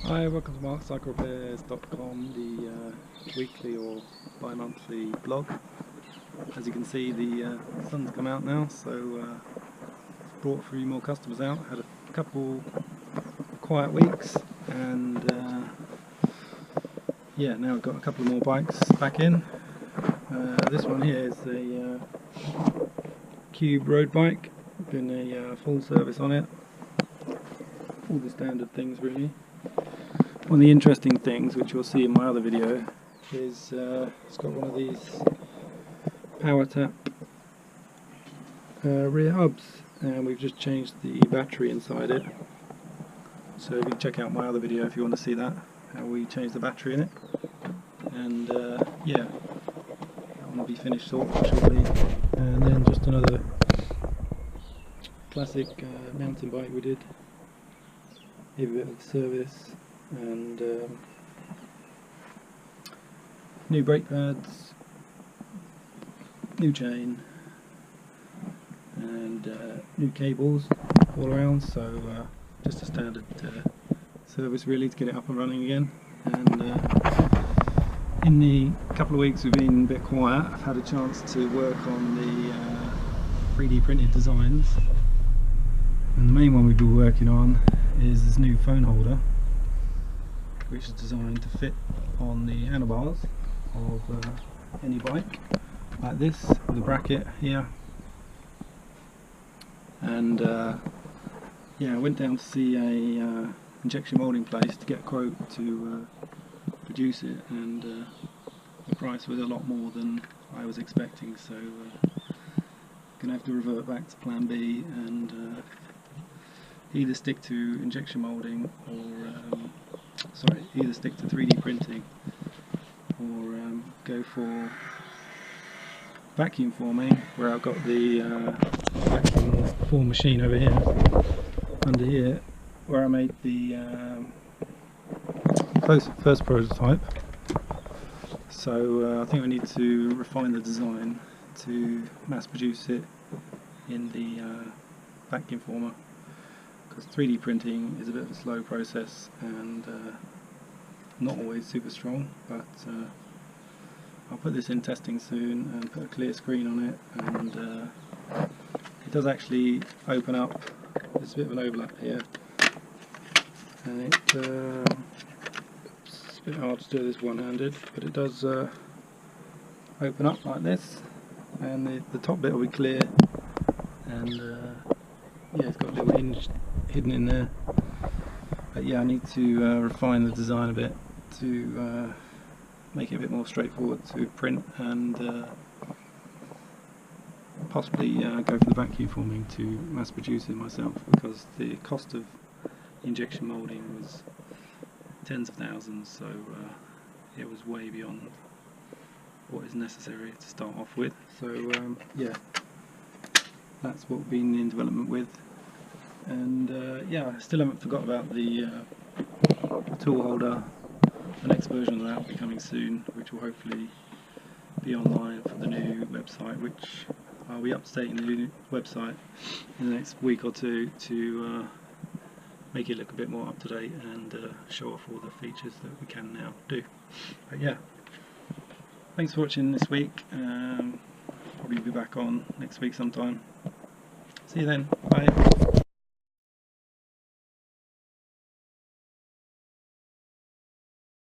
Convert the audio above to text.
Hi, welcome to MarkCycleRepairs.com, the weekly or bi-monthly blog. As you can see, the sun's come out now, so brought a few more customers out. Had a couple quiet weeks, and yeah, now we've got a couple more bikes back in. This one here is a Cube road bike. Been a full service on it. All the standard things really. One of the interesting things, which you'll see in my other video, is it's got one of these Powertap rear hubs, and we've just changed the battery inside it. So you can check out my other video if you want to see that, how we changed the battery in it. And yeah, that one will be finished shortly. And then just another classic mountain bike we did. Give a bit of service. And new brake pads, new chain, and new cables all around, so just a standard service really to get it up and running again. And in the couple of weeks we've been a bit quiet, I've had a chance to work on the 3D printed designs, and the main one we've been working on is this new phone holder, which is designed to fit on the handlebars of any bike, like this, with a bracket here. And yeah, I went down to see a injection moulding place to get a quote to produce it, and the price was a lot more than I was expecting, so gonna have to revert back to plan B and either stick to injection moulding or either stick to 3D printing or go for vacuum forming, where I've got the vacuum form machine over here, under here, where I made the first prototype. So I think we need to refine the design to mass produce it in the vacuum former, because 3D printing is a bit of a slow process and not always super strong, but I'll put this in testing soon and put a clear screen on it, and it does actually open up. There's a bit of an overlap here, and it's a bit hard to do this one-handed, but it does open up like this, and the top bit will be clear, and yeah, it's got a little hinge hidden in there. But yeah, I need to refine the design a bit to make it a bit more straightforward to print, and possibly go for the vacuum forming to mass produce it myself, because the cost of injection moulding was tens of thousands, so it was way beyond what is necessary to start off with. So yeah, that's what we've been in development with. And yeah, I still haven't forgot about the tool holder. The next version of that will be coming soon, which will hopefully be online for the new website, which I'll be updating the new website in the next week or two to make it look a bit more up to date and show off all the features that we can now do. But yeah, thanks for watching this week. Probably be back on next week sometime. See you then. Bye.